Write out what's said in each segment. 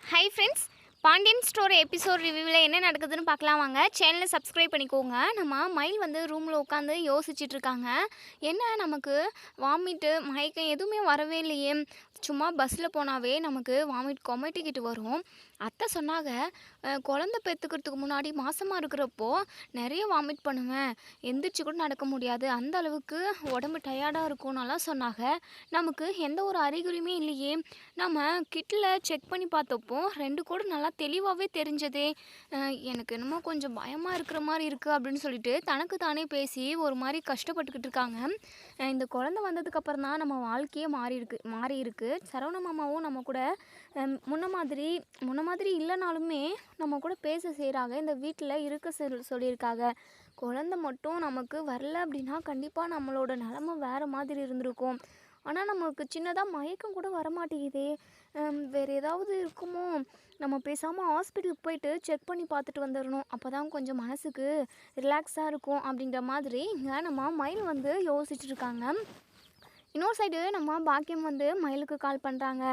Hi friends, Pandian store episode ரிவ்யூவில் என்ன நடக்குதுன்னு பார்க்கலாம் வாங்க. சேனலை சப்ஸ்கிரைப் பண்ணிக்கோங்க. நம்ம மயில் வந்து ரூமில் உட்காந்து யோசிச்சுட்ருக்காங்க. என்ன நமக்கு வாமிட்டு மயக்கம் எதுவுமே வரவே இல்லையே, சும்மா பஸ்ஸில் போனாவே நமக்கு வாமிட் கொமட்டிக்கிட்டு வரும். அத்தை சொன்னாங்க, குழந்த பெற்றுக்கிறதுக்கு முன்னாடி மாசமாக இருக்கிறப்போ நிறைய வாமிட் பண்ணுவேன், எந்திரிச்சு கூட நடக்க முடியாது, அந்த அளவுக்கு உடம்பு டயர்டாக இருக்கும்னெல்லாம் சொன்னாங்க. நமக்கு எந்த ஒரு அறிகுறியுமே இல்லையே. நம்ம கிட்டில் செக் பண்ணி பார்த்தப்போ 2 கூட நல்லா தெளிவாகவே தெரிஞ்சதே. எனக்கு என்னமோ கொஞ்சம் பயமாக இருக்கிற மாதிரி இருக்குது அப்படின்னு சொல்லிட்டு தனக்கு தானே பேசி ஒரு மாதிரி கஷ்டப்பட்டுக்கிட்டு இருக்காங்க. இந்த குழந்தை வந்ததுக்கப்புறம் தான் நம்ம வாழ்க்கையே மாறி இருக்கு. சரவண மாமாவும் நம்ம கூட முன்ன மாதிரி இல்லைனாலுமே நம்ம கூட பேச செய்கிறாங்க, இந்த வீட்டில் இருக்க சொல்லியிருக்காங்க. குழந்தை மட்டும் நமக்கு வரல அப்படின்னா கண்டிப்பாக நம்மளோட நிலமை வேறு மாதிரி இருந்திருக்கும். ஆனால் நமக்கு சின்னதாக மயக்கம் கூட வரமாட்டேங்குதே. வேறு ஏதாவது இருக்குமோ? நம்ம பேசாமல் ஹாஸ்பிட்டலுக்கு போயிட்டு செக் பண்ணி பார்த்துட்டு வந்துடணும், அப்போ தான் கொஞ்சம் மனசுக்கு ரிலாக்ஸாக இருக்கும் அப்படின்ற மாதிரி இங்கே நம்ம மயில் வந்து யோசிச்சுட்ருக்காங்க. இன்னொரு சைடு நம்ம பாக்கியம் வந்து மயிலுக்கு கால் பண்ணுறாங்க.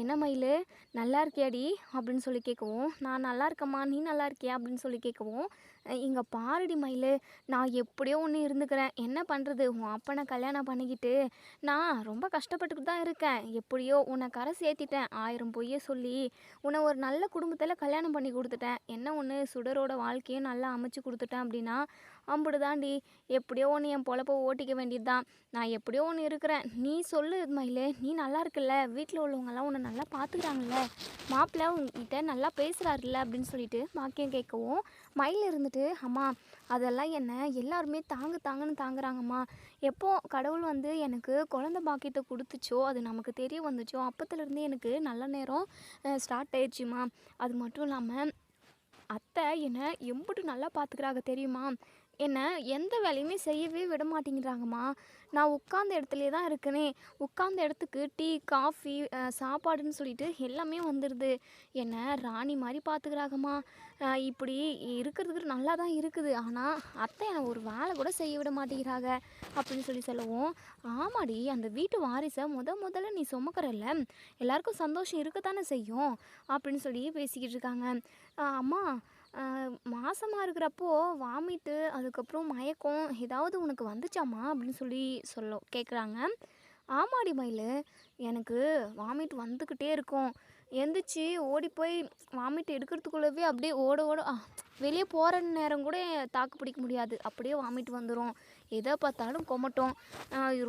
என்ன மயில், நல்லா இருக்கியாடி அப்படின்னு சொல்லி கேட்கவும், நான் நல்லா இருக்கம்மா, நீ நல்லா இருக்கியா அப்படின்னு சொல்லி கேட்கவும், இங்கே பாருடி மயில், நான் எப்படியோ ஒன்று இருந்துக்கிறேன், என்ன பண்ணுறது, உன் அப்பனை கல்யாணம் பண்ணிக்கிட்டு நான் ரொம்ப கஷ்டப்பட்டுக்கிட்டு தான் இருக்கேன், எப்படியோ உன்னை கரை சேர்த்திட்டேன், 1000 பொய்யை சொல்லி உன்னை ஒரு நல்ல குடும்பத்தில் கல்யாணம் பண்ணி கொடுத்துட்டேன், என்ன ஒன்று சுடரோட வாழ்க்கையும் நல்லா அமைச்சு கொடுத்துட்டேன் அப்படின்னா அம்புடுதாண்டி, எப்படியோ ஒன்று என் பொழப்ப ஓட்டிக்க வேண்டியது தான், நான் எப்படியோ ஒன்று இருக்கிறேன், நீ சொல்லு மயிலே, நீ நல்லா இருக்குல்ல, வீட்டில் உள்ளவங்கெல்லாம் உன்னை நல்லா பார்த்துக்கிறாங்கல்ல, மாப்பிள்ளை உங்ககிட்ட நல்லா பேசுகிறாருல்ல அப்படின்னு சொல்லிட்டு பாக்கியம் கேட்கவும், மயில் இருந்துட்டு, அம்மா அதெல்லாம் என்ன எல்லாருமே தாங்கன்னு தாங்குறாங்கம்மா, எப்போ கடவுள் வந்து எனக்கு குழந்த பாக்கியத்தை கொடுத்துச்சோ, அது நமக்கு தெரிய வந்துச்சோ, அப்பத்துலேருந்தே எனக்கு நல்ல நேரம் ஸ்டார்ட் ஆயிடுச்சுமா, அது மட்டும் இல்லாமல் அத்தை என்னை எம்புட்டு நல்லா பார்த்துக்கிறாங்க தெரியுமா, என்னை எந்த வேலையுமே செய்யவே விட மாட்டேங்கிறாங்கம்மா, நான் உட்கார்ந்த இடத்துலையே தான் இருக்கனே, உட்கார்ந்த இடத்துக்கு டீ காஃபி சாப்பாடுன்னு சொல்லிட்டு எல்லாமே வந்துடுது, என்னை ராணி மாதிரி பார்த்துக்கிறாங்கம்மா, இப்படி இருக்கிறதுக்கு நல்லா தான் இருக்குது, ஆனால் அத்தை என்னை ஒரு வேலை கூட செய்ய விட மாட்டேங்கிறாங்க அப்படின்னு சொல்லவும், ஆமாடி, அந்த வீட்டு வாரிசை முதல்ல நீ சுமக்கிறல்ல, எல்லாருக்கும் சந்தோஷம் இருக்கத்தானே செய்யும் அப்படின்னு சொல்லி பேசிக்கிட்டு இருக்காங்க. அம்மா, மாசமாக இருக்கிறப்போ வாமிட்டு அதுக்கப்புறம் மயக்கம் ஏதாவது உனக்கு வந்துச்சாம்மா அப்படின்னு சொல்லி கேட்குறாங்க. ஆமாடி மயில், எனக்கு வாமிட் வந்துக்கிட்டே இருக்கும், எந்திரிச்சு ஓடி போய் வாமிட் எடுக்கிறதுக்குள்ளவே அப்படியே ஓட வெளியே போகிற நேரம் கூட தாக்கு பிடிக்க முடியாது, அப்படியே வாமிட் வந்துடும், எதை பார்த்தாலும் கொமட்டும்,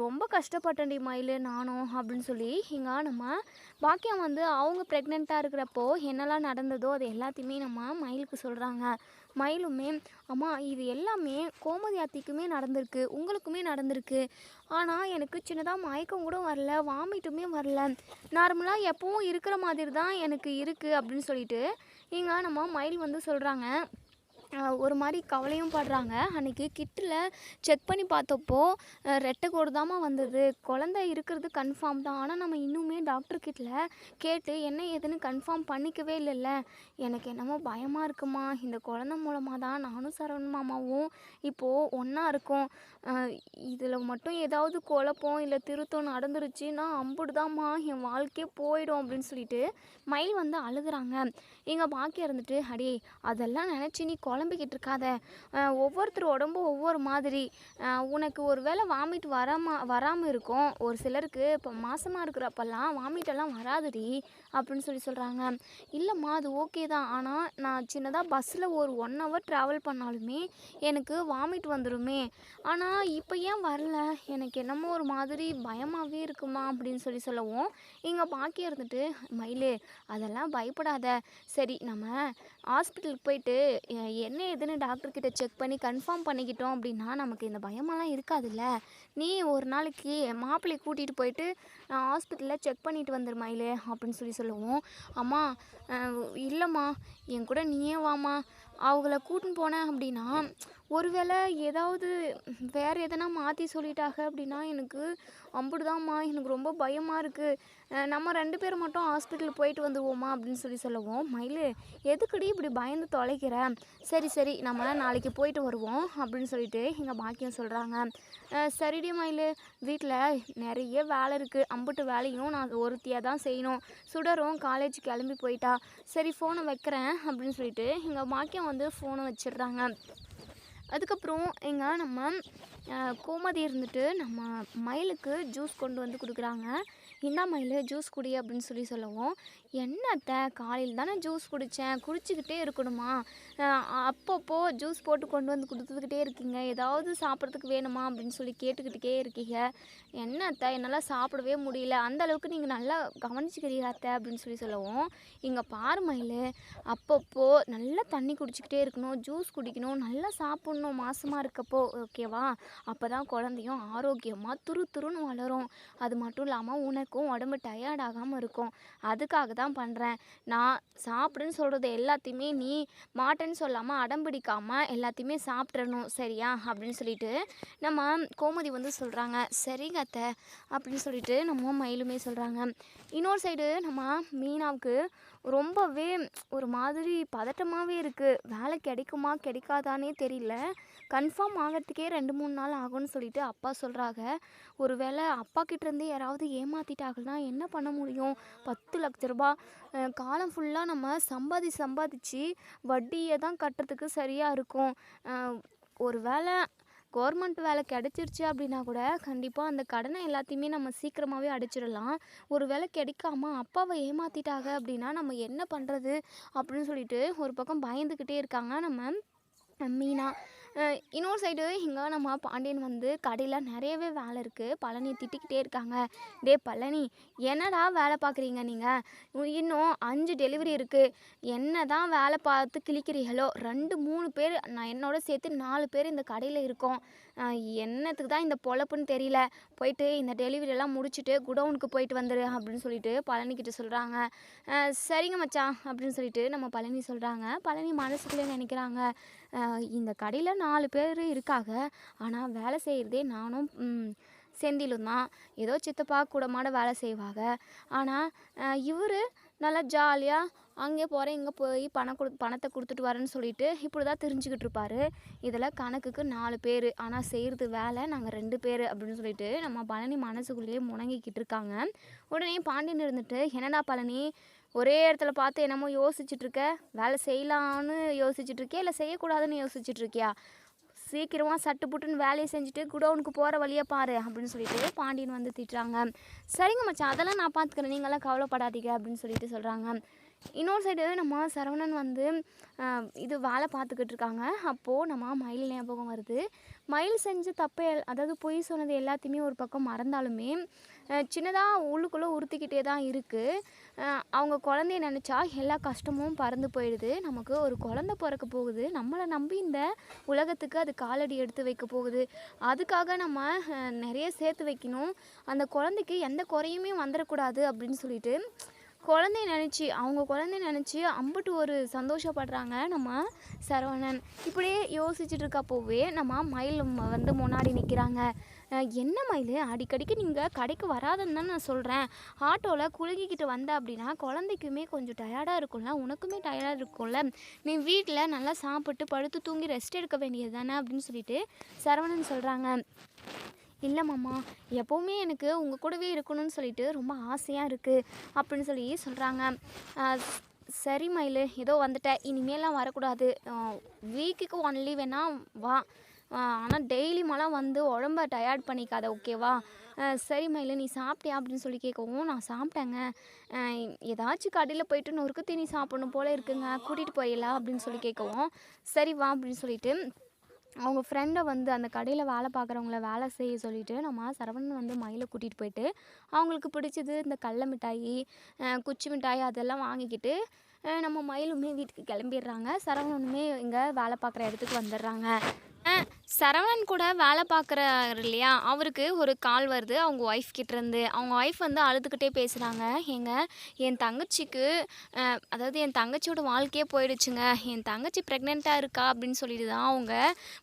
ரொம்ப கஷ்டப்பட்டேன்டி மயில் நானும் அப்படின்னு சொல்லி இங்கே நம்ம பாக்கியம் வந்து அவங்க ப்ரெக்னெண்ட்டாக இருக்கிறப்போ என்னெல்லாம் நடந்ததோ அது எல்லாத்தையுமே நம்ம மயிலுக்கு சொல்கிறாங்க. மயிலுமே, அம்மா இது எல்லாமே கோமதி அத்திக்குமே நடந்திருக்கு, உங்களுக்குமே நடந்திருக்கு, ஆனால் எனக்கு சின்னதாக மயக்கம் கூட வரல, வாமிட்டுமே வரல, நார்மலாக எப்பவும் இருக்கிற மாதிரி தான் எனக்கு இருக்குது அப்படின்னு சொல்லிட்டு இங்கே நம்ம மயில் வந்து சொல்கிறாங்க. ஒரு மாதிரி கவலையும் படுறாங்க. அன்றைக்கி கிட்டில் செக் பண்ணி பார்த்தப்போ ரெட்டை கோடு தாம்மா வந்தது, குழந்தை இருக்கிறது கன்ஃபார்ம் தான், ஆனால் நம்ம இன்னுமே டாக்டர் கிட்ட கேட்டு என்ன ஏதுன்னு கன்ஃபார்ம் பண்ணிக்கவே இல்லைல்ல, எனக்கு என்னமோ பயமாக இருக்குமா, இந்த குழந்தை மூலமாக தான் நானும் சரவண மாமாவும் இப்போது ஒன்றா இருக்கோம், இதில் மட்டும் ஏதாவது குழப்பம் இல்லை திருத்தம் நடந்துருச்சுன்னா அம்புடுதாம்மா என் வாழ்க்கையே போயிடும் அப்படின்னு சொல்லிட்டு மயில் வந்து அழுகுறாங்க. எங்கள் பாக்கியம் இருந்துட்டு, அடே அதெல்லாம் நினச்சி நீ குழம்பிக்கிட்டு இருக்காத, ஒவ்வொருத்தர் உடம்பும் ஒவ்வொரு மாதிரி, உனக்கு ஒரு வேளை வாமிட் வராமல் இருக்கும், ஒரு சிலருக்கு இப்போ மாசமாக இருக்கிறப்பெல்லாம் வாமிட்டெல்லாம் வராதுடி அப்படின்னு சொல்கிறாங்க. இல்லைம்மா அது ஓகே தான், ஆனால் நான் சின்னதாக பஸ்ஸில் ஒரு 1 ஹவர் ட்ராவல் பண்ணாலுமே எனக்கு வாமிட் வந்துடுமே, ஆனால் இப்போ ஏன் வரல, எனக்கு என்னமோ ஒரு மாதிரி பயமாகவே இருக்குமா அப்படின்னு சொல்லவும், இங்கே பாக்கியம் இருந்துட்டு, மயிலே அதெல்லாம் பயப்படாத, சரி நம்ம ஹாஸ்பிட்டலுக்கு போயிட்டு என்ன ஏதுன்னு டாக்டர்கிட்ட செக் பண்ணி கன்ஃபார்ம் பண்ணிக்கிட்டோம் அப்படின்னா நமக்கு இந்த பயமெல்லாம் இருக்காதுல்ல, நீ ஒரு நாளைக்கு மாப்பிள்ளையை கூட்டிகிட்டு போயிட்டு ஹாஸ்பிட்டலில் செக் பண்ணிட்டு வந்துரு மயிலே அப்படின்னு சொல்லவும், அம்மா இல்லைம்மா என் கூட நீயே வாம்மா அவங்கள கூட்டின்னு போனேன் அப்படின்னா ஒருவேளை ஏதாவது வேறு எதனா மாற்றி சொல்லிட்டாங்க அப்படின்னா எனக்கு அம்புடுதாம்மா எனக்கு ரொம்ப பயமாக இருக்குது, நம்ம 2 பேர் மட்டும் ஹாஸ்பிட்டல் போயிட்டு வந்துடுவோமா அப்படின்னு சொல்லவும், மயில் எதுக்குடி இப்படி பயந்து தொலைக்கிற, சரி சரி நம்ம நாளைக்கு போயிட்டு வருவோம் அப்படின்னு சொல்லிட்டு எங்கள் பாக்கியம் சொல்கிறாங்க. சரிடி மயில், வீட்டில் நிறைய வேலை இருக்குது, அம்புட்டு வேலையும் நான் ஒருத்தியாக தான் செய்யணும், சுடரும் காலேஜ் கிளம்பி போயிட்டா, சரி ஃபோனை வைக்கிறேன் அப்படின்னு சொல்லிட்டு எங்கள் பாக்கியம் வந்து ஃபோனை வச்சிடுறாங்க. அதுக்கப்புறம் நம்ம கோமதி இருந்துட்டு நம்ம மயிலுக்கு ஜூஸ் கொண்டு வந்து கொடுக்குறாங்க. இந்தா மயில் ஜூஸ் குடி அப்படின்னு சொல்லவும், என்னத்த காலையில் தானே ஜூஸ் குடித்தேன், குடிச்சிக்கிட்டே இருக்கணுமா, அப்பப்போ ஜூஸ் போட்டு கொண்டு வந்து கொடுத்துக்கிட்டே இருக்கீங்க, ஏதாவது சாப்பிட்றதுக்கு வேணுமா அப்படின்னு சொல்லி கேட்டுக்கிட்டே இருக்கீங்க, என்னத்த என்னால் சாப்பிடவே முடியல, அந்த அளவுக்கு நீங்கள் நல்லா கவனிச்சுக்கிறீங்க அத்தை அப்படின்னு சொல்லவும், இங்கே பாரு மயில், அப்பப்போ நல்லா தண்ணி குடிச்சிக்கிட்டே இருக்கணும், ஜூஸ் குடிக்கணும், நல்லா சாப்பிட்ணும் மாசமாக இருக்கப்போ, ஓகேவா, அப்போ தான் குழந்தையும் ஆரோக்கியமாக துருன்னு வளரும், அது மட்டும் இல்லாமல் உனக்கும் உடம்பு டயர்ட் ஆகாமல் இருக்கும், அதுக்காக தான் பண்ணுறேன், நான் சாப்பிடுன்னு சொல்கிறது எல்லாத்தையுமே நீ மாட்டேன்னு சொல்லாமல் அடம் பிடிக்காமல் எல்லாத்தையுமே சாப்பிட்றணும் சரியா அப்படின்னு சொல்லிட்டு நம்ம கோமதி வந்து சொல்கிறாங்க. சரிங்க அத்தை அப்படின்னு சொல்லிட்டு நம்ம மயிலுமே சொல்கிறாங்க. இன்னொரு சைடு நம்ம மீனாவுக்கு ரொம்பவே ஒரு மாதிரி பதட்டமாகவே இருக்குது, வேலை கிடைக்குமா கிடைக்காதானே தெரியல, கன்ஃபார்ம் ஆகிறதுக்கே 2-3 நாள் ஆகும்னு சொல்லிட்டு அப்பா சொல்கிறாங்க. ஒரு வேளை அப்பா கிட்டேருந்து யாராவது ஏமாற்றிட்டாங்கன்னா என்ன பண்ண முடியும், 10 லட்ச ரூபா காலம் ஃபுல்லாக நம்ம சம்பாதிச்சு வட்டியை தான் கட்டுறதுக்கு சரியாக இருக்கும், ஒரு வேளை கவர்மெண்ட் வேலை கிடச்சிருச்சு அப்படின்னா கூட கண்டிப்பாக அந்த கடனை எல்லாத்தையுமே நம்ம சீக்கிரமாகவே அடைச்சிடலாம், ஒரு வேளை கிடைக்காம அப்பாவை ஏமாற்றிட்டாங்க அப்படின்னா நம்ம என்ன பண்ணுறது அப்படின்னு சொல்லிட்டு ஒரு பக்கம் பயந்துக்கிட்டே இருக்காங்க நம்ம மீனா. இன்னொரு சைடு இங்கே நம்ம பாண்டியன் வந்து கடையில் நிறையவே வேலை இருக்குது, பழனி திட்டிக்கிட்டே இருக்காங்க. டே பழனி, என்னடா வேலை பார்க்குறீங்க நீங்கள், இன்னும் 5 டெலிவரி இருக்குது, என்ன தான் வேலை பார்த்து கிழிக்கிறீங்களோ, 2-3 பேர் நான் என்னோட சேர்த்து 4 பேர் இந்த கடையில் இருக்கோம், என்னத்துக்கு தான் இந்த பொழப்புன்னு தெரியல, போயிட்டு இந்த டெலிவரியெல்லாம் முடிச்சுட்டு குடவுனுக்கு போயிட்டு வந்துடு அப்படின்னு சொல்லிட்டு பழனிக்கிட்ட சொல்கிறாங்க. சரிங்க மச்சான் அப்படின்னு சொல்லிட்டு நம்ம பழனி சொல்கிறாங்க. பழனி மனசுக்குள்ளே நினைக்கிறாங்க, இந்த கடையில் 4 பேர் இருக்காங்க, ஆனால் வேலை செய்கிறதே நானும் செந்திலும் தான், ஏதோ சித்தப்பா கூடமாட வேலை செய்வாங்க, ஆனால் இவர் நல்லா ஜாலியாக அங்கே போகிறேன் இங்கே போய் பணத்தை கொடுத்துட்டு வரேன்னு சொல்லிட்டு இப்படி தான் தெரிஞ்சுக்கிட்டு இருப்பார். இதில் கணக்குக்கு 4 பேர், ஆனால் செய்கிறது வேலை நாங்கள் 2 பேர் அப்படின்னு சொல்லிட்டு நம்ம பழனி மனசுக்குள்ளேயே முணங்கிக்கிட்டு இருக்காங்க. உடனே பாண்டியன் இருந்துட்டு, என்னடா பழனி ஒரே இடத்துல பார்த்து என்னமோ யோசிச்சுட்ருக்க, வேலை செய்யலான்னு யோசிச்சுட்ருக்கியா இல்லை செய்யக்கூடாதுன்னு யோசிச்சுட்ருக்கியா, சீக்கிரமாக சட்டு புட்டுன்னு வேலையை செஞ்சுட்டு குடவுனுக்கு போகிற வழியை பாரு அப்படின்னு சொல்லிட்டு பாண்டியன் வந்து திட்டுறாங்க. சரிங்க மச்சான், அதெல்லாம் நான் பார்த்துக்கிறேன், நீங்களாம் கவலைப்படாதீங்க அப்படின்னு சொல்லிட்டு சொல்கிறாங்க. இன்னொரு சைடு நம்ம சரவணன் வந்து இது வேலை பார்த்துக்கிட்டு இருக்காங்க. அப்போது நம்ம மயில் ஞாபகம் வருது. மயில் செஞ்ச தப்பை அதாவது பொய் சொன்னது எல்லாத்தையுமே ஒரு பக்கம் மறந்தாலுமே சின்னதாக உள்ளுக்குள்ளே உறுத்திக்கிட்டே தான் இருக்குது. அவங்க குழந்தைய நினச்சா எல்லா கஷ்டமும் பறந்து போயிடுது. நமக்கு ஒரு குழந்தை பிறக்க போகுது, நம்மளை நம்பி இந்த உலகத்துக்கு அது காலடி எடுத்து வைக்க போகுது, அதுக்காக நம்ம நிறைய சேர்த்து வைக்கணும், அந்த குழந்தைக்கு எந்த குறையுமே வந்துடக்கூடாது அப்படின்னு சொல்லிட்டு அவங்க குழந்தைய நினச்சி அம்புட்டு ஒரு சந்தோஷப்படுறாங்க நம்ம சரவணன். இப்படியே யோசிச்சுட்டு இருக்கப்போவே நம்ம மயில் வந்து முன்னாடி நிற்கிறாங்க. என்ன மயில், அடிக்கடிக்கு நீங்கள் கடைக்கு வராதுன்னு தான் நான் சொல்கிறேன், ஆட்டோவில் குலுக்கிக்கிட்டு வந்த அப்படின்னா குழந்தைக்குமே கொஞ்சம் டயர்டாக இருக்கும்ல, உனக்குமே டயர்டாக இருக்கும்ல, நீ வீட்டில் நல்லா சாப்பிட்டு படுத்து தூங்கி ரெஸ்ட் எடுக்க வேண்டியது தானே அப்படின்னு சொல்லிட்டு சரவணன் சொல்கிறாங்க. இல்லை மாமா, எப்போவுமே எனக்கு உங்கள் கூடவே இருக்கணும்னு சொல்லிட்டு ரொம்ப ஆசையாக இருக்குது அப்படின்னு சொல்லி சொல்கிறாங்க. சரி மயில், ஏதோ வந்துட்டேன், இனிமேலாம் வரக்கூடாது, வீக்குக்கு ஒன்லி வேணால் வா, ஆனால் டெய்லியுமெல்லாம் வந்து உடம்ப டயர்ட் பண்ணிக்காத ஓகேவா. சரி மயில், நீ சாப்பிட்டியா அப்படின்னு சொல்லி கேட்கவும், நான் சாப்பிட்டேங்க, ஏதாச்சும் கடையில் போயிட்டு நொறுக்கு தீனி சாப்பிடணும் போல் இருக்குங்க, கூட்டிகிட்டு போயிடலாம் அப்படின்னு சொல்லி கேட்கவும், சரி வா அப்படின்னு சொல்லிட்டு அவங்க ஃப்ரெண்டை வந்து அந்த கடையில் வேலை பார்க்குறவங்கள வேலை செய்ய சொல்லிவிட்டு நம்ம சரவணன் வந்து மயிலை கூட்டிகிட்டு போயிட்டு அவங்களுக்கு பிடிச்சது இந்த கடல மிட்டாயி, குச்சி மிட்டாய் அதெல்லாம் வாங்கிக்கிட்டு நம்ம மயிலுமே வீட்டுக்கு கிளம்பிடுறாங்க. சரவணனுமே இங்கே வேலை பார்க்குற இடத்துக்கு வந்துடுறாங்க. அ சரவணன் கூட வேலை பார்க்குறாரு இல்லையா? அவருக்கு ஒரு கால் வருது அவங்க ஒய்ஃப் கிட்டேருந்து. அவங்க ஒய்ஃப் வந்து அழுதுகிட்டே பேசுறாங்க. "ஏங்க என் தங்கச்சிக்கு அதாவது என் தங்கச்சியோட வாழ்க்கையே போயிடுச்சுங்க. என் தங்கச்சி ப்ரெக்னென்ட்டா இருக்கா" அப்படின்னு சொல்லிட்டு தான் அவங்க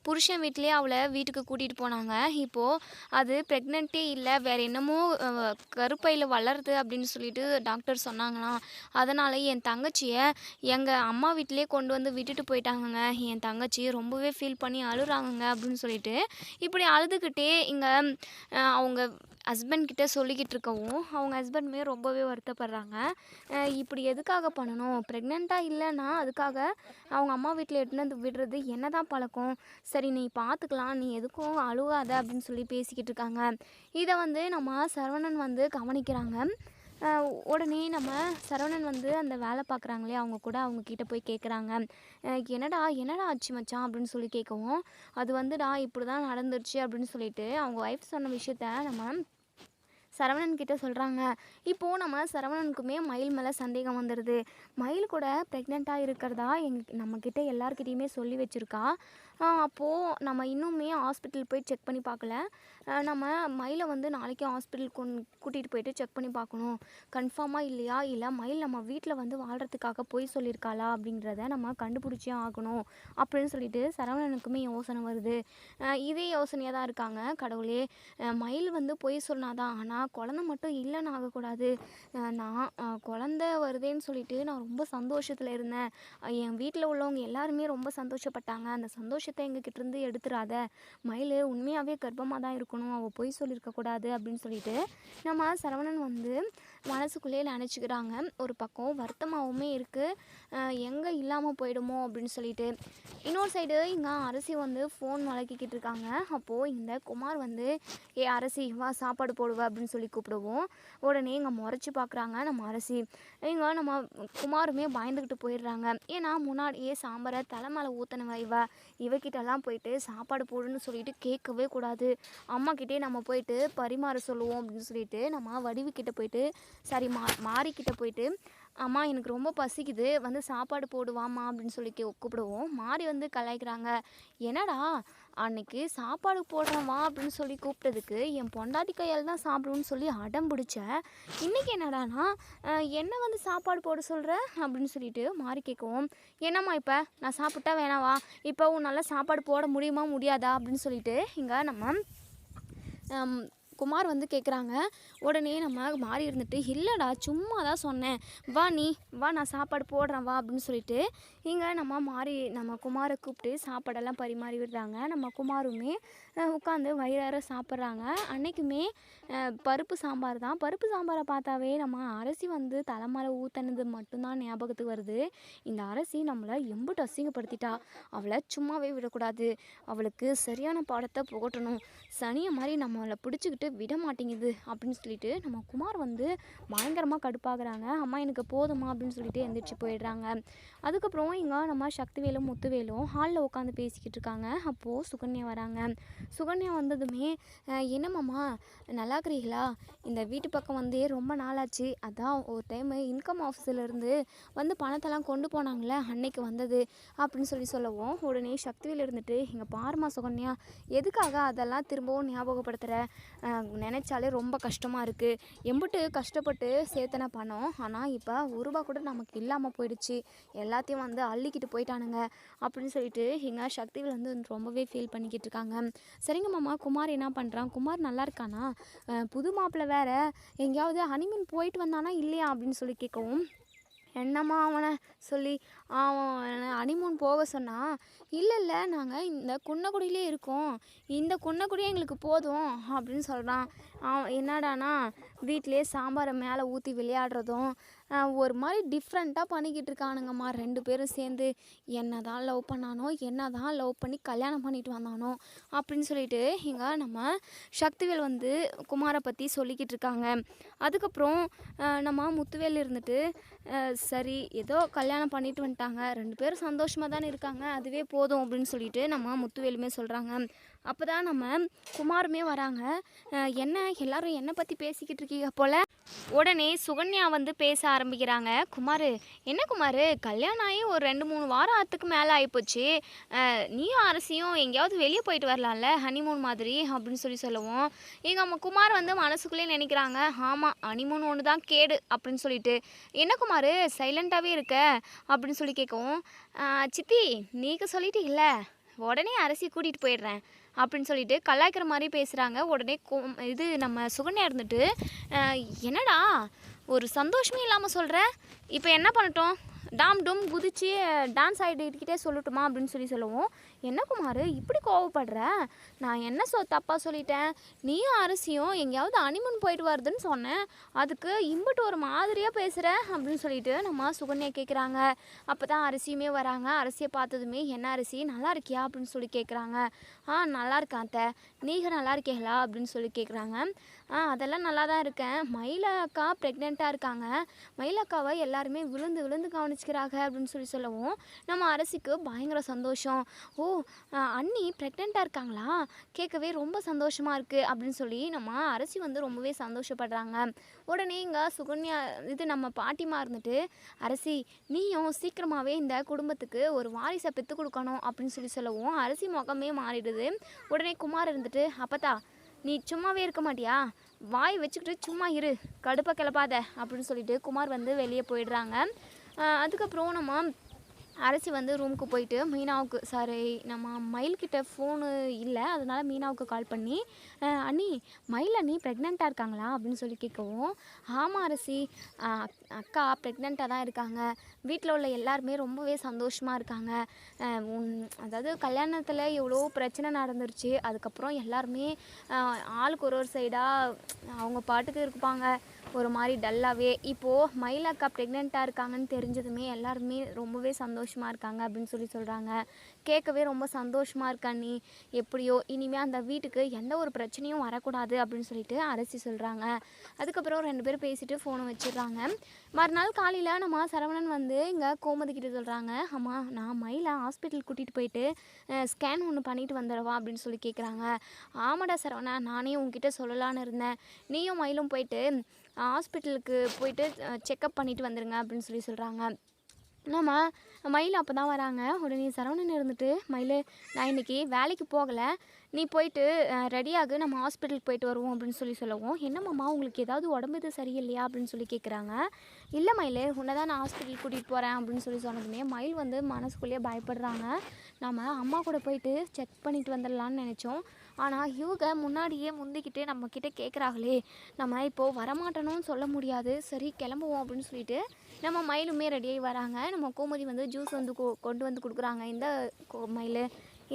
புருஷன் வீட்லயே அவள வீட்டுக்கு கூட்டிட்டு போனாங்க. இப்போ அது ப்ரெக்னென்ட்டே இல்ல, வேற என்னமோ கருப்பையில வளருது அப்படின்னு சொல்லிட்டு டாக்டர் சொன்னாங்களாம். அதனால என் தங்கச்சிய எங்க அம்மா வீட்லயே கொண்டு வந்து விட்டுட்டு போயிட்டாங்கங்க. என் தங்கச்சி ரொம்பவே ஃபீல் பண்ணி அழுறாங்கங்க அப்படின்னு சொல்லிட்டு, இப்படி அழுதுகிட்டே இங்க அவங்க ஹஸ்பண்ட் கிட்ட சொல்லிக்கிட்டு இருக்கவும், அவங்க ஹஸ்பண்டுமே ரொம்பவே வருத்தப்படுறாங்க. இப்படி எதுக்காக பண்ணணும்? ப்ரெக்னென்ட்டா இல்லன்னா, அதுக்காக அவங்க அம்மா வீட்ல எடுத்துன்னு வந்து விடுறது என்னதான் பழக்கம்? சரி நீ பார்த்துக்கலாம், நீ எதுக்கும் அழுவாத அப்படின்னு சொல்லி பேசிக்கிட்டு இருக்காங்க. இத வந்து நம்ம சரவணன் வந்து கவனிக்கிறாங்க. அ உடனே நம்ம சரவணன் வந்து அந்த வேலை பார்க்குறாங்களே அவங்க கூட அவங்க கிட்ட போய் கேட்குறாங்க. "என்னடா என்னடா ஆச்சு மச்சான்?" அப்படின்னு சொல்லி கேட்கவும், "அது வந்துடா இப்படி தான் நடந்துருச்சு" அப்படின்னு சொல்லிட்டு அவங்க ஒய்ஃப் சொன்ன விஷயத்த நம்ம சரவணன் கிட்ட சொல்கிறாங்க. இப்போது நம்ம சரவணனுக்குமே மயில் மேலே சந்தேகம் வந்துடுது. மயில் கூட ப்ரெக்னெண்ட்டாக இருக்கிறதா நம்மக்கிட்ட எல்லாருக்கிட்டேயுமே சொல்லி வச்சுருக்கா. அப்போது நம்ம இன்னுமே ஹாஸ்பிட்டல் போய் செக் பண்ணி பார்க்கல. நம்ம மயிலை வந்து நாளைக்கு ஹாஸ்பிட்டல் கூட்டிகிட்டு போயிட்டு செக் பண்ணி பார்க்கணும். கன்ஃபார்மாக இல்லையா, இல்லை மயில் நம்ம வீட்டில் வந்து வாழ்கிறதுக்காக பொய் சொல்லியிருக்காளா அப்படிங்கிறத நம்ம கண்டுபிடிச்சே ஆகணும் அப்படின்னு சொல்லிட்டு சரவணனுக்குமே யோசனை வருது. இதே யோசனையாக தான் இருக்காங்க. கடவுளே, மயில் வந்து பொய் சொன்னாதான், ஆனால் குழந்த மட்டும் இல்லைன்னு ஆகக்கூடாது. நான் குழந்த வருதேன்னு சொல்லிட்டு நான் ரொம்ப சந்தோஷத்தில் இருந்தேன். என் வீட்டில் உள்ளவங்க எல்லாருமே ரொம்ப சந்தோஷப்பட்டாங்க. அந்த சந்தோஷத்தை எங்ககிட்டேருந்து எடுத்துடாத. மயில் உண்மையாகவே கர்ப்பமாக தான் இருக்கணும், அவள் பொய் சொல்லியிருக்கக்கூடாது அப்படின்னு சொல்லிட்டு நம்ம சரவணன் வந்து மனசுக்குள்ளேயே நினச்சிக்கிறாங்க. ஒரு பக்கம் வருத்தமாகவுமே இருக்குது, எங்கே இல்லாமல் போயிடுமோ அப்படின்னு சொல்லிட்டு. இன்னொரு சைடு இங்கே அரசி வந்து ஃபோன் வழக்கிக்கிட்டு இருக்காங்க. அப்போது இந்த குமார் வந்து, "ஏ அரசி வா சாப்பாடு போடுவ" அப்படின்னு சொல்லி கூப்பிடுவோம். உடனே இங்கே முறைச்சி பார்க்குறாங்க நம்ம அரசி. இங்கே நம்ம குமாருமே பயந்துக்கிட்டு போயிடுறாங்க. ஏன்னா முன்னாடியே சாம்பாரை தலை மேலே ஊற்றினவ இவகிட்டலாம் போயிட்டு சாப்பாடு போடுன்னு சொல்லிட்டு கேட்கவே கூடாது. அம்மாக்கிட்டே நம்ம போயிட்டு பரிமாற சொல்லுவோம் அப்படின்னு சொல்லிட்டு நம்ம வடிவுக்கிட்ட போயிட்டு சாரி மாரிக்கிட்ட போயிட்டு, "அம்மா எனக்கு ரொம்ப பசிக்குது, வந்து சாப்பாடு போடுவாம்மா" அப்படின்னு சொல்லி கூப்பிடுவோம். மாரி வந்து கலாய்க்கிறாங்க. "என்னடா அன்னைக்கு சாப்பாடு போடுறேன் வா அப்படின்னு சொல்லி கூப்பிட்டதுக்கு என் பொண்டாட்டி கையால் தான் சாப்பிடுவோன்னு சொல்லி அடம் பிடிச்ச, இன்றைக்கி என்னடானா என்ன வந்து சாப்பாடு போட சொல்கிற" அப்படின்னு சொல்லிட்டு மாறி கேட்கவும், "என்னம்மா இப்போ நான் சாப்பிட்டா வேணாவா, இப்போ உன்னால் சாப்பாடு போட முடியுமா முடியாதா" அப்படின்னு சொல்லிட்டு இங்கே நம்ம குமார் வந்து கேட்குறாங்க. உடனே நம்ம மாறி இருந்துட்டு, "இல்லைடா சும்மா தான் சொன்னேன், வா வா நான் சாப்பாடு போடுறேன் வா" அப்படின்னு சொல்லிட்டு இங்கே நம்ம குமாரை கூப்பிட்டு சாப்பாடெல்லாம் பரிமாறி விடுறாங்க. நம்ம குமாருமே உட்காந்து வயிறார சாப்பிட்றாங்க. அன்னைக்குமே பருப்பு சாம்பார் தான். பருப்பு சாம்பாரை பார்த்தாவே நம்ம அரசி வந்து தலைமலை ஊற்றினது மட்டும்தான் ஞாபகத்துக்கு வருது. இந்த அரசி நம்மளை எம்புட்டு அசிங்கப்படுத்திட்டா, அவளை சும்மாவே விடக்கூடாது, அவளுக்கு சரியான பாடத்தை புகட்டணும், சனியை மாதிரி நம்மளை பிடிச்சிக்கிட்டு விட மாட்டேங்குது அப்படின்னு சொல்லிட்டு நம்ம குமார் வந்து பயங்கரமாக கடுப்பாகிறாங்க. "அம்மா எனக்கு போதுமா" அப்படின்னு சொல்லிட்டு எந்திரிச்சு போயிடுறாங்க. அதுக்கப்புறம் இங்கே நம்ம சக்திவேலும் முத்துவேலும் ஹாலில் உட்காந்து பேசிக்கிட்டு இருக்காங்க. அப்போது சுகன்யா வராங்க. சுகன்யா வந்ததுமே, "என்னம்மாம்மா நல்லா இருக்கிறீங்களா? இந்த வீட்டு பக்கம் வந்து ரொம்ப நாளாச்சு, அதான் ஒரு டைமு இன்கம் ஆஃபீஸிலேருந்து வந்து பணத்தெல்லாம் கொண்டு போனாங்களே அன்னைக்கு வந்தது" அப்படின்னு சொல்லவும், உடனே சக்திவேல் இருந்துட்டு, "இங்கே பாருமா சுகன்யா, எதுக்காக அதெல்லாம் திரும்பவும் ஞாபகப்படுத்துகிற? நினச்சாலே ரொம்ப கஷ்டமாக இருக்குது. எம்பிட்டு கஷ்டப்பட்டு சேர்த்தன பணம், ஆனால் இப்போ ரூபா கூட நமக்கு இல்லாமல் போயிடுச்சு, எல்லாத்தையும் வந்து அள்ளிக்கிட்டு போயிட்டானுங்க" அப்படின்னு சொல்லிட்டு எங்கள் சக்திவேல் வந்து ரொம்பவே ஃபீல் பண்ணிக்கிட்டு இருக்காங்க. "சரிங்க மாமா, குமார் என்ன பண்ணுறான்? குமார் நல்லா இருக்கானா? புது மாப்பிள்ளை வேற எங்கேயாவது ஹனிமூன் போயிட்டு வந்தானா இல்லையா?" அப்படின்னு சொல்லி கேட்கவும், "என்னம்மா அவனை சொல்லி அவன் ஹனிமூன் போக சொன்னான். இல்லை நாங்கள் இந்த குன்னக்குடியிலே இருக்கோம், இந்த குன்னக்குடியே எங்களுக்கு போதும்" அப்படின்னு சொல்கிறான். அவன் என்னடானா வீட்டிலே சாம்பாரை மேலே ஊற்றி விளையாடுறதும் ஒரு மாதிரி டிஃப்ரெண்ட்டாக பண்ணிக்கிட்டு இருக்கானுங்கம்மா ரெண்டு பேரும் சேர்ந்து. என்ன தான் லவ் பண்ணானோ, என்ன தான் லவ் பண்ணி கல்யாணம் பண்ணிட்டு வந்தானோ அப்படின்னு சொல்லிட்டு இங்கே நம்ம சக்திவேல் வந்து குமாரை பற்றி சொல்லிக்கிட்டு இருக்காங்க. அதுக்கப்புறம் நம்ம முத்துவேல் இருந்துட்டு, "சரி ஏதோ கல்யாணம் பண்ணிட்டு வந்துட்டாங்க, ரெண்டு பேரும் சந்தோஷமாக தானே இருக்காங்க, அதுவே போதும்" அப்படின்னு சொல்லிட்டு நம்ம முத்துவேலுமே சொல்கிறாங்க. அப்போ தான் நம்ம குமாருமே வராங்க. என்ன எல்லாரும் என்னை பற்றி பேசிக்கிட்டு இருக்கீங்க போல். உடனே சுகன்யா வந்து பேச ஆரம்பிக்கிறாங்க. குமார், என்ன குமார், கல்யாணம் ஆகி ஒரு 2-3 வாரத்துக்கு மேலே ஆகிப்போச்சு. நீயும் அரசியும் எங்கேயாவது வெளியே போயிட்டு வரலாம்ல, ஹனிமூன் மாதிரி அப்படின்னு சொல்லவும், எங்கள் அம்மா குமார் வந்து மனசுக்குள்ளேயே நினைக்கிறாங்க, ஆமாம் ஹனிமூன் ஒன்று தான் கேடு அப்படின்னு சொல்லிட்டு. என்ன குமார் சைலண்ட்டாகவே இருக்க அப்படின்னு சொல்லி கேட்கவும், சித்தி நீங்கள் சொல்லிட்டீங்கல்ல, உடனே அரசி கூட்டிகிட்டு போயிடுறேன் அப்படின்னு சொல்லிட்டு கலாய்க்கிற மாதிரி பேசுகிறாங்க. உடனே இது நம்ம சுகன்யா இருந்துட்டு, என்னடா ஒரு சந்தோஷமே இல்லாமல் சொல்கிற, இப்போ என்ன பண்ணட்டும், டாம் டும் குதிச்சு டான்ஸ் ஆகிட்டுக்கிட்டே சொல்லட்டுமா அப்படின்னு சொல்லவும், என்ன குமார் இப்படி கோவப்படுற, நான் என்ன தப்பாக சொல்லிட்டேன், நீயும் அரசியும் எங்கேயாவது ஹனிமூன் போயிட்டு வருதுன்னு சொன்னேன், அதுக்கு இம்புட்டு ஒரு மாதிரியாக பேசுகிற அப்படின்னு சொல்லிட்டு நம்ம சுகன்யா கேட்குறாங்க. அப்போ தான் அரசியுமே வராங்க. அரசியை பார்த்ததுமே, என்ன அரசி நல்லா இருக்கியா அப்படின்னு சொல்லி கேட்குறாங்க. நல்லா இருக்கேன் அத்தை, நீங்கள் நல்லா இருக்கீங்களா அப்படின்னு சொல்லி கேட்குறாங்க. அதெல்லாம் நல்லா தான் இருக்கேன். மயிலா அக்கா ப்ரெக்னெண்ட்டாக இருக்காங்க, மயிலா அக்காவை எல்லாருமே விழுந்து விழுந்து கவனிச்சிக்கிறாங்க அப்படின்னு சொல்லவும், நம்ம அரசிக்கு பயங்கர சந்தோஷம். ஓ, அண்ணி ப்ரெக்னெண்ட்டாக இருக்காங்களா, கேட்கவே ரொம்ப சந்தோஷமாக இருக்குது அப்படின்னு சொல்லி நம்ம அரசி வந்து ரொம்பவே சந்தோஷப்படுறாங்க. உடனே இங்கே சுகன்யா இது நம்ம பாட்டிமா இருந்துட்டு, அரசி நீயும் சீக்கிரமாகவே இந்த குடும்பத்துக்கு ஒரு வாரிசை பெற்று கொடுக்கணும் அப்படின்னு சொல்லவும், அரசி முகமே மாறிடுது. உடனே குமார் இருந்துட்டு, அப்பத்தா நீ சும்மாவே இருக்க மாட்டியா, வாய் வச்சுக்கிட்டு சும்மா இரு, கடுப்பை கிளப்பாத அப்படின்னு சொல்லிட்டு குமார் வந்து வெளியே போயிடுறாங்க. அதுக்கப்புறம் நம்ம அரசி வந்து ரூமுக்கு போயிட்டு மீனாவுக்கு, சாரி நம்ம மயில்கிட்ட ஃபோனு இல்லை, அதனால் மீனாவுக்கு கால் பண்ணி, அண்ணி மயில் அண்ணி ப்ரெக்னெண்ட்டாக இருக்காங்களா அப்படின்னு சொல்லி கேட்கவும், ஆமாம் அரசி, அக்கா ப்ரெக்னெண்ட்டாக தான் இருக்காங்க, வீட்டில் உள்ள எல்லாருமே ரொம்பவே சந்தோஷமாக இருக்காங்க. அதாவது கல்யாணத்தில் எவ்வளோ பிரச்சனை நடந்துருச்சு, அதுக்கப்புறம் எல்லாருமே ஆளுக்கு ஒரு சைடாக அவங்க பாட்டுக்கு இருப்பாங்க, ஒரு மாதிரி டல்லாகவே. இப்போது மயில் அக்கா ப்ரெக்னெண்ட்டாக இருக்காங்கன்னு தெரிஞ்சதுமே எல்லாருமே ரொம்பவே சந்தோஷமாக இருக்காங்க அப்படின்னு சொல்கிறாங்க. கேட்கவே ரொம்ப சந்தோஷமாக இருக்கா நீ, எப்படியோ இனிமேல் அந்த வீட்டுக்கு எந்த ஒரு பிரச்சனையும் வரக்கூடாது அப்படின்னு சொல்லிட்டு அரசி சொல்கிறாங்க. அதுக்கப்புறம் 2 பேரும் பேசிட்டு ஃபோனை வச்சிடுறாங்க. மறுநாள் காலையில் நம்ம சரவணன் வந்து இங்கே கோமதி கிட்ட சொல்கிறாங்க, ஆமாம் நான் மயிலை ஹாஸ்பிட்டல் கூட்டிகிட்டு போயிட்டு ஸ்கேன் ஒன்று பண்ணிட்டு வந்துடவா அப்படின்னு சொல்லி கேட்குறாங்க. ஆமாடா சரவணா, நானே உங்ககிட்ட சொல்லலான்னு இருந்தேன், நீயும் மயிலும் போயிட்டு ஹாஸ்பிட்டலுக்கு போயிட்டு செக்கப் பண்ணிவிட்டு வந்துடுங்க அப்படின்னு சொல்கிறாங்க. நம்ம மயில் அப்போ தான் வராங்க. உடனே சரவணன் இருந்துட்டு, மயில் நான் இன்றைக்கி வேலைக்கு போகலை, நீ போயிட்டு ரெடியாகு, நம்ம ஹாஸ்பிட்டலுக்கு போயிட்டு வருவோம் அப்படின்னு சொல்லவும், என்னம்மாம்மா உங்களுக்கு ஏதாவது உடம்பு இது சரியில்லையா அப்படின்னு சொல்லி கேட்குறாங்க. இல்லை மயில், உன்னை தான் நான் ஹாஸ்பிட்டலுக்கு கூட்டிகிட்டு போகிறேன் அப்படின்னு சொன்னதுமே மயில் வந்து மனசுக்குள்ளேயே பயப்படுறாங்க. நம்ம அம்மா கூட போயிட்டு செக் பண்ணிட்டு வந்துடலான்னு நினச்சோம், ஆனால் இவங்க முன்னாடியே முந்திக்கிட்டு நம்மக்கிட்ட கேட்குறாங்களே, நம்ம இப்போது வரமாட்டேனும் சொல்ல முடியாது, சரி கிளம்புவோம் அப்படின்னு சொல்லிட்டு நம்ம மயிலுமே ரெடியாகி வராங்க. நம்ம கோமதி வந்து ஜூஸ் வந்து கொண்டு வந்து கொடுக்குறாங்க, இந்த மயில்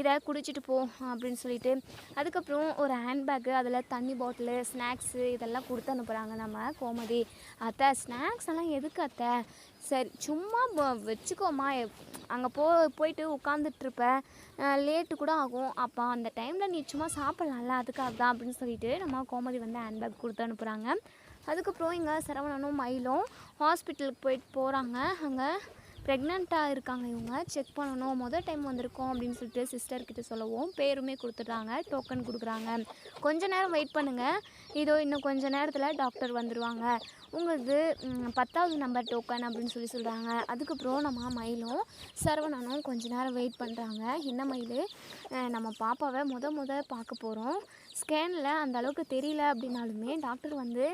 இதை குடிச்சிட்டு போ அப்படின்னு சொல்லிட்டு. அதுக்கப்புறம் ஒரு ஹேண்ட்பேக்கு, அதில் தண்ணி பாட்டிலு, ஸ்நாக்ஸு இதெல்லாம் கொடுத்து அனுப்புகிறாங்க நம்ம கோமதி. அத்தை ஸ்நாக்ஸ் எல்லாம் எதுக்கு அத்தை, சரி சும்மா வச்சுக்கோமா, அங்கே போயிட்டு உட்காந்துட்ருப்பேன், லேட்டு கூட ஆகும், அப்போ அந்த டைமில் நீ சும்மா சாப்பிட்லாம்ல, அதுக்காக தான் அப்படின்னு சொல்லிட்டு நம்ம கோமதி வந்து ஹேண்ட்பேக் கொடுத்து அனுப்புகிறாங்க. அதுக்கப்புறம் இங்கே சரவணனும் மயிலும் ஹாஸ்பிட்டலுக்கு போயிட்டு போகிறாங்க. அங்கே ப்ரெக்னெண்ட்டாக இருக்காங்க, இவங்க செக் பண்ணணும், மொதல் டைம் வந்திருக்கோம் அப்படின்னு சொல்லிட்டு சிஸ்டர்கிட்ட சொல்லவும் பேருமே கொடுத்துட்றாங்க, டோக்கன் கொடுக்குறாங்க. கொஞ்ச நேரம் வெயிட் பண்ணுங்கள், இதோ இன்னும் கொஞ்சம் நேரத்தில் டாக்டர் வந்துடுவாங்க, உங்களுக்கு 10வது நம்பர் டோக்கன் அப்படின்னு சொல்கிறாங்க. அதுக்கப்புறம் நம்ம மயிலும் சரவணனும் கொஞ்ச நேரம் வெயிட் பண்ணுறாங்க. என்ன மயில், நம்ம பாப்பாவை பார்க்க போகிறோம், ஸ்கேனில் அந்த அளவுக்கு தெரியல அப்படின்னாலுமே டாக்டர் வந்து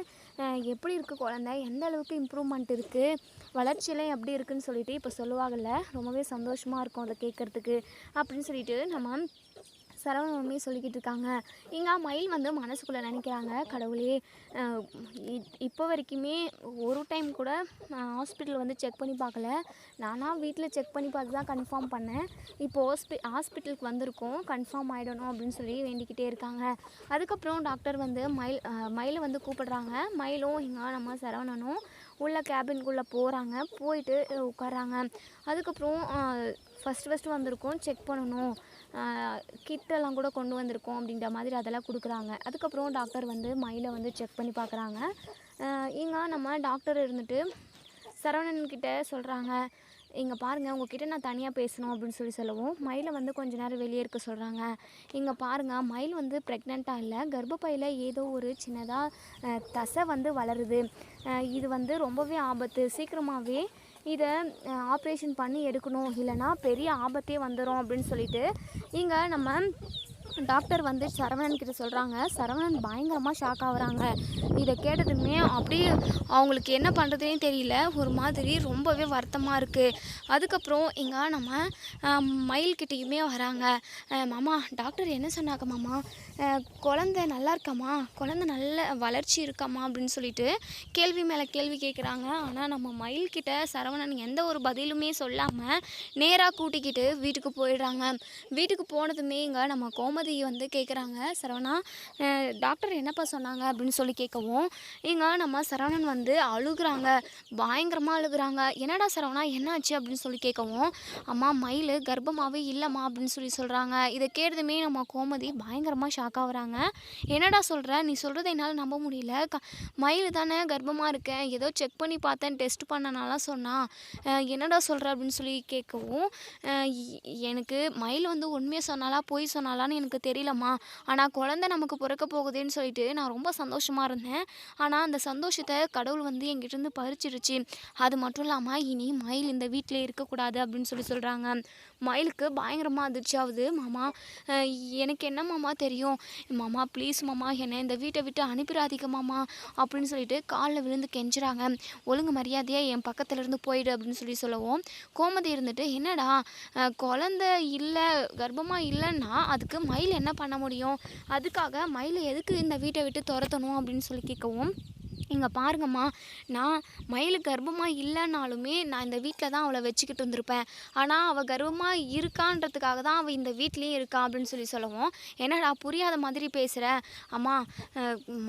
எப்படி இருக்குது குழந்தை, எந்த அளவுக்கு இம்ப்ரூவ்மெண்ட் இருக்குது, வளர்ச்சியெல்லாம் எப்படி இருக்குதுன்னு சொல்லிட்டு இப்போ சொல்லுவாங்கள்ல, ரொம்பவே சந்தோஷமாக இருக்கும் அதை கேட்குறதுக்கு அப்படின்னு சொல்லிட்டு நம்ம சரவணமே சொல்லிக்கிட்டு இருக்காங்க. இங்கே மயில் வந்து மனசுக்குள்ளே நினைக்கிறாங்க, கடவுளே இப்போ வரைக்குமே ஒரு டைம் கூட ஹாஸ்பிட்டல் வந்து செக் பண்ணி பார்க்கல, நானாக வீட்டில் செக் பண்ணி பார்த்து தான் கன்ஃபார்ம் பண்ணேன், இப்போது ஹாஸ்பிட்டலுக்கு வந்திருக்கோம், கன்ஃபார்ம் ஆகிடணும் அப்படின்னு சொல்லி வேண்டிக்கிட்டே இருக்காங்க. அதுக்கப்புறம் டாக்டர் வந்து மயிலை வந்து கூப்பிடுறாங்க. மயிலும் இங்கே நம்ம சரவணனும் உள்ள கேபின்குள்ளே போகிறாங்க, போயிட்டு உட்காராங்க. அதுக்கப்புறம் ஃபஸ்ட்டு வந்திருக்கோம், செக் பண்ணணும், கிட்டெல்லாம் கூட கொண்டு வந்திருக்கோம் அப்படின்ற மாதிரி அதெல்லாம் கொடுக்குறாங்க. அதுக்கப்புறம் டாக்டர் வந்து மயிலை வந்து செக் பண்ணி பார்க்குறாங்க. இங்கே நம்ம டாக்டர் இருந்துட்டு, சரவணன் கிட்ட சொல்கிறாங்க, இங்கே பாருங்கள் உங்ககிட்ட நான் தனியாக பேசணும் அப்படின்னு சொல்லவும், மயிலை வந்து கொஞ்ச நேரம் வெளியே இருக்க சொல்கிறாங்க. இங்கே பாருங்கள், மயில் வந்து ப்ரெக்னெண்ட்டாக இல்லை, கர்ப்பப்பையில் ஏதோ ஒரு சின்னதாக தசை வந்து வளருது. இது வந்து ரொம்பவே ஆபத்து, சீக்கிரமாகவே இதை ஆப்ரேஷன் பண்ணி எடுக்கணும், இல்லைனா பெரிய ஆபத்தே வந்துடும் அப்படின்னு சொல்லிட்டு இங்கே நம்ம டாக்டர் வந்து சரவணன் கிட்ட சொல்கிறாங்க. சரவணன் பயங்கரமாக ஷாக் ஆகுறாங்க. இதை கேட்டதுமே அப்படியே அவங்களுக்கு என்ன பண்ணுறதுனே தெரியல, ஒரு மாதிரி ரொம்பவே வருத்தமாக இருக்குது. அதுக்கப்புறம் இங்கே நம்ம மயில்கிட்டையுமே வராங்க. மாமா டாக்டர் என்ன சொன்னாங்க மாமா, குழந்தை நல்லா இருக்காமா, குழந்தை நல்ல வளர்ச்சி இருக்காமா அப்படின்னு சொல்லிட்டு கேள்வி மேலே கேள்வி கேட்குறாங்க. ஆனால் நம்ம மயில்கிட்ட சரவணன் எந்த ஒரு பதிலுமே சொல்லாமல் நேராக கூட்டிக்கிட்டு வீட்டுக்கு போயிடுறாங்க. வீட்டுக்கு போனதுமே இங்கே நம்ம கோமதி வந்து கேட்குறாங்க, சரவணா டாக்டர் என்னப்பா சொன்னாங்க அப்படின்னு சொல்லி கேட்கவும், இங்கே நம்ம சரவணன் வந்து அழுகுறாங்க, பயங்கரமாக அழுகுறாங்க. என்னடா சரவணா என்னாச்சு அப்படின்னு சொல்லி கேட்கவும், அம்மா மயில் கர்ப்பமாகவே இல்லைம்மா அப்படின்னு சொல்லி சொல்கிறாங்க. இதை கேட்டதுமே நம்ம கோமதி பயங்கரமாக ஷாக் ஆகுறாங்க. என்னடா சொல்கிற, நீ சொல்கிறத என்னால் நம்ப முடியல, மயில் தானே கர்ப்பமாக இருக்கேன், ஏதோ செக் பண்ணி பார்த்தேன், டெஸ்ட் பண்ணனாலாம் சொன்னா, என்னடா சொல்கிற அப்படின்னு சொல்லி கேட்கவும், எனக்கு மயில் வந்து உண்மையை சொன்னாலா பொய் சொன்னாலான்னு எனக்கு தெரியலம்மா, ஆனால் குழந்தை நமக்கு பிறக்க போகுதுன்னு சொல்லிட்டு நான் ரொம்ப சந்தோஷமாக இருந்தேன். ஆனால் அந்த சந்தோஷத்தை கடவுள் வந்து என்கிட்டேருந்து பறிச்சிருச்சு. அது மட்டும் இல்லாமல் இனி மயில் இந்த வீட்டிலே இருக்கக்கூடாது அப்படின்னு சொல்கிறாங்க. மயிலுக்கு பயங்கரமாக அதிர்ச்சி ஆகுது. மாமா எனக்கு என்ன மாமா தெரியும், மாமா ப்ளீஸ் மாமா என்னை இந்த வீட்டை விட்டு அனுப்பிடாதீங்க மாமா அப்படின்னு சொல்லிட்டு காலில் விழுந்து கெஞ்சுறாங்க. ஒழுங்கு மரியாதையாக என் பக்கத்துல இருந்து போயிடு அப்படின்னு சொல்லவும், கோமதி இருந்துட்டு என்னடா குழந்தை இல்லை கர்ப்பமாக இல்லைன்னா அதுக்கு மயில் என்ன பண்ண முடியும், அதுக்காக மயில் எதுக்கு இந்த வீட்டை விட்டு துரத்தணும் அப்படின்னு சொல்லி கேட்கவும், இங்கே பாருங்கம்மா, நான் மயில் கர்ப்பமாக இல்லைனாலுமே நான் இந்த வீட்டில் தான் அவளை வச்சுக்கிட்டு இருந்திருப்பேன். ஆனால் அவள் கர்ப்பமாக இருக்கான்றதுக்காக தான் அவள் இந்த வீட்லேயே இருக்கா அப்படின்னு சொல்லவும், என்னடா புரியாத மாதிரி பேசுகிற, அம்மா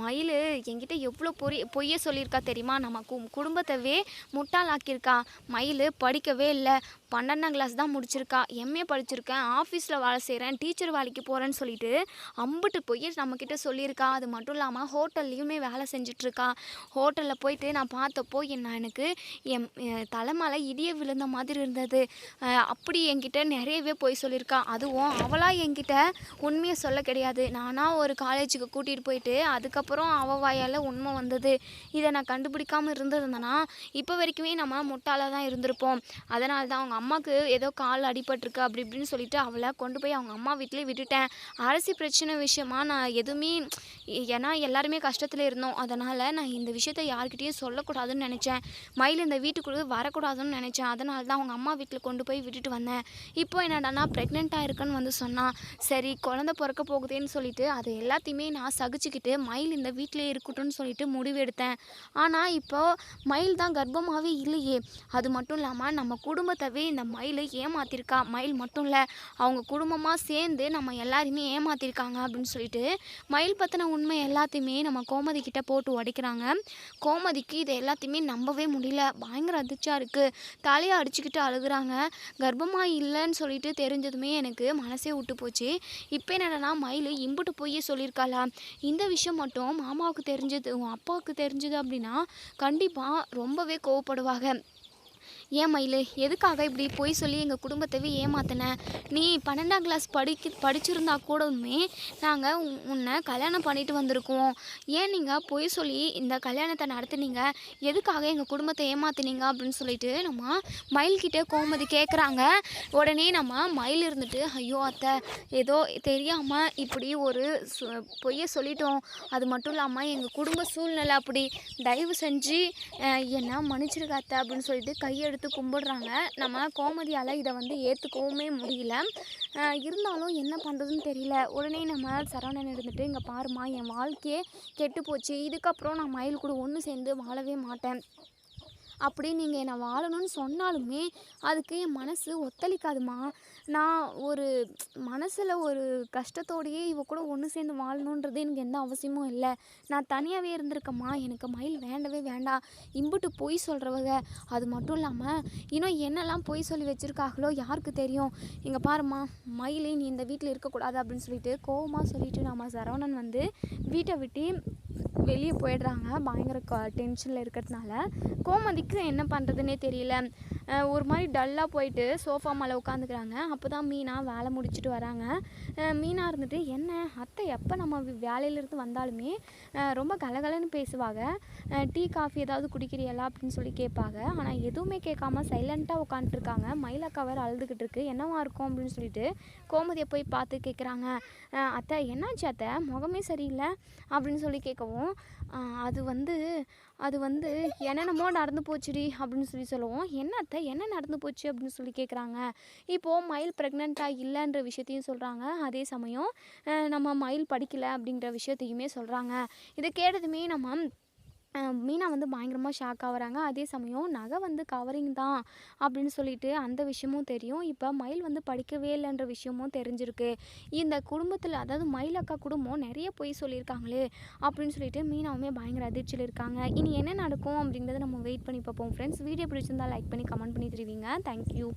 மயில் என்கிட்ட எவ்வளோ பொய்ய சொல்லியிருக்கா தெரியுமா, நம்ம குடும்பத்தவே முட்டாளாக்கியிருக்கா. மயில் படிக்கவே இல்லை, 12ஆம் கிளாஸ் தான் முடிச்சிருக்கா, எம்ஏ படிச்சிருக்கேன், ஆஃபீஸில் வேலை செய்கிறேன், டீச்சர் வேலைக்கு போகிறேன்னு சொல்லிட்டு அம்புட்டு பொய்ய நம்மக்கிட்ட சொல்லியிருக்கா. அது மட்டும் இல்லாமல் ஹோட்டல்லையுமே வேலை செஞ்சிட்ருக்கா. ஹோட்டலில் போயிட்டு நான் பார்த்தப்போ எனக்கு என் தலைமலை இடிய விழுந்த மாதிரி இருந்தது. அப்படி என்கிட்ட நிறையவே பொய் சொல்லியிருக்கா. அதுவும் அவளாக என்கிட்ட உண்மையை சொல்ல கிடையாது, நானாக ஒரு காலேஜுக்கு கூட்டிகிட்டு போயிட்டு அதுக்கப்புறம் அவள் வாயால் உண்மை வந்தது. இதை நான் கண்டுபிடிக்காமல் இருந்திருந்தேன்னா இப்போ வரைக்குமே நம்ம முட்டாளாக தான் இருந்திருப்போம். அதனால தான் அவங்க அம்மாவுக்கு ஏதோ கால் அடிபட்டிருக்கு அப்படி இப்படின்னு சொல்லிட்டு அவளை கொண்டு போய் அவங்க அம்மா வீட்டிலே விட்டுட்டேன். அரசி பிரச்சனை விஷயமா நான் எதுவுமே, ஏன்னா எல்லாருமே கஷ்டத்தில் இருந்தோம், அதனால் நான் இந்த விஷயத்தை யார்கிட்டையும் சொல்லக்கூடாதுன்னு நினச்சேன். மயில் இந்த வீட்டுக்குள்ளே வரக்கூடாதுன்னு நினச்சேன். அதனால தான் அவங்க அம்மா வீட்டில் கொண்டு போய் விட்டுட்டு வந்தேன். இப்போ என்னடானா ப்ரெக்னெண்ட்டாக இருக்குன்னு வந்து சொன்னான். சரி குழந்தை பிறக்க போகுதுன்னு சொல்லிட்டு அதை எல்லாத்தையுமே நான் சகிச்சுக்கிட்டு மயில் இந்த வீட்டிலே இருக்கட்டும்னு சொல்லிட்டு முடிவெடுத்தேன். ஆனால் இப்போ மயில் தான் கர்ப்பமாகவே இல்லையே. அது மட்டும் இல்லாமல் நம்ம குடும்பத்தவே இந்த மயில் ஏமாத்திருக்கா. மயில் மட்டும் இல்லை, அவங்க குடும்பமாக சேர்ந்து நம்ம எல்லாருமே ஏமாத்திருக்காங்க அப்படின்னு சொல்லிட்டு மயில் பற்றின உண்மை எல்லாத்தையுமே நம்ம கோமதி கிட்ட போட்டு உடைக்கிறாங்க. கோமதிக்கு இதை எல்லாத்தையுமே நம்பவே முடியல, பயங்கர அதிர்ச்சியாக இருக்குது. தலையை அடிச்சுக்கிட்டு அழுகுறாங்க. கர்ப்பமாக இல்லைன்னு சொல்லிட்டு தெரிஞ்சதுமே எனக்கு மனசே விட்டு போச்சு. இப்போ என்னடனா மயில் இம்புட்டு போய் சொல்லியிருக்காளா, இந்த விஷயம் மட்டும் மாமாவுக்கு தெரிஞ்சது, உன் அப்பாவுக்கு தெரிஞ்சது அப்படின்னா கண்டிப்பாக ரொம்பவே கோவப்படுவாங்க. ஏன் மயில் எதுக்காக இப்படி பொய் சொல்லி எங்கள் குடும்பத்தவே ஏமாத்தின, நீ 12ஆம் கிளாஸ் படிச்சிருந்தா கூடவுமே நாங்கள் உன்னை கல்யாணம் பண்ணிட்டு வந்திருக்கோம், ஏன் நீங்கள் பொய் சொல்லி இந்த கல்யாணத்தை நடத்துனீங்க, எதுக்காக எங்கள் குடும்பத்தை ஏமாத்தினீங்க அப்படின்னு சொல்லிட்டு நம்ம மயில்கிட்ட கோமதி கேட்குறாங்க. உடனே நம்ம மயில் இருந்துட்டு, ஐயோ அத்தை ஏதோ தெரியாமல் இப்படி ஒரு பொய்யை சொல்லிட்டோம், அது மட்டும் இல்லாமல் எங்கள் குடும்ப சூழ்நிலை அப்படி, தயவு செஞ்சு என்னை மன்னிச்சிருக்க அத்தை அப்படின்னு சொல்லிட்டு கையெடுத்து கும்பிடுறாங்க. நம்ம கோமதியால் இதை வந்து ஏற்றுக்கவுமே முடியல. இருந்தாலும் என்ன பண்ணுறதுன்னு தெரியல. உடனே நம்ம சரவணன் இருந்துட்டு, இங்கே பாருமா என் வாழ்க்கையே கெட்டு போச்சு, இதுக்கப்புறம் நான் மயில் கூட ஒன்று சேர்ந்து வாழவே மாட்டேன், அப்படி நீங்கள் என்னை வாழணும்னு சொன்னாலுமே அதுக்கு என் மனசு ஒத்தளிக்காதுமா, நான் ஒரு மனசில் ஒரு கஷ்டத்தோடையே இவ கூட ஒன்று சேர்ந்து வாழணுன்றது எனக்கு எந்த அவசியமும் இல்லை, நான் தனியாகவே இருந்திருக்கேம்மா, எனக்கு மயில் வேண்டவே வேண்டாம், இம்புட்டு பொய் சொல்கிறவங்க, அது மட்டும் இல்லாமல் இன்னும் என்னெல்லாம் பொய் சொல்லி வச்சுருக்காங்களோ யாருக்கு தெரியும், இங்கே பாருமா மயிலே நீ இந்த வீட்டில் இருக்கக்கூடாது அப்படின்னு சொல்லிட்டு கோவமாக சொல்லிட்டு நம்ம சரவணன் வந்து வீட்டை விட்டு வெளியே போயிடுறாங்க பயங்கர டென்ஷனில் இருக்கிறதுனால. கோமதிக்கு என்ன பண்ணுறதுன்னே தெரியல. ஒரு மாதிரி டல்லாக போயிட்டு சோஃபா மேலே உட்காந்துக்கிறாங்க. அப்போ தான் மீனா வேலை முடிச்சுட்டு வராங்க. மீனா இருந்துட்டு, என்ன அத்தை எப்போ நம்ம வேலையிலேருந்து வந்தாலுமே ரொம்ப கலகலன்னு பேசுவாங்க. டீ காஃபி ஏதாவது குடிக்கிறியலா அப்படின்னு சொல்லி கேட்பாங்க. ஆனால் எதுவுமே கேட்காம சைலண்ட்டாக உட்காந்துட்ருக்காங்க. மயிலக்கா வேறு அழுதுகிட்டு இருக்கு. என்னவா இருக்கும் அப்படின்னு சொல்லிட்டு கோமதியை போய் பார்த்து கேட்குறாங்க. அத்தை என்னாச்சு அத்தை, முகமே சரியில்லை அப்படின்னு சொல்லி கேட்கவும், அது வந்து என்னென்னமோ நடந்து போச்சுடி அப்படின்னு சொல்லவும், என்ன அத்தை என்ன நடந்து போச்சு அப்படின்னு சொல்லி கேட்குறாங்க. இப்போது மயில் ப்ரெக்னெண்ட்டாக இல்லைன்ற விஷயத்தையும் சொல்கிறாங்க. அதே சமயம் நம்ம மயில் படிக்கலை அப்படிங்கிற விஷயத்தையுமே சொல்கிறாங்க. இதை கேட்டதுமே மீனா பயங்கரமாக ஷாக் ஆகுறாங்க. அதே சமயம் நகை கவரிங் தான் அப்படின்னு சொல்லிட்டு அந்த விஷயமும் தெரியும். இப்போ மயில் படிக்கவே இல்லைன்ற விஷயமும் தெரிஞ்சிருக்கு. இந்த குடும்பத்தில், அதாவது மயில் அக்கா குடும்பம் நிறைய பொய் சொல்லியிருக்காங்களே அப்படின்னு சொல்லிட்டு மீனாவுமே பயங்கர அதிர்ச்சியில் இருக்காங்க. இனி என்ன நடக்கும் அப்படிங்கிறத நம்ம வெயிட் பண்ணி பார்ப்போம் ஃப்ரெண்ட்ஸ். வீடியோ பிடிச்சிருந்தால் லைக் பண்ணி கமெண்ட் பண்ணி தருவீங்க. தேங்க்யூ.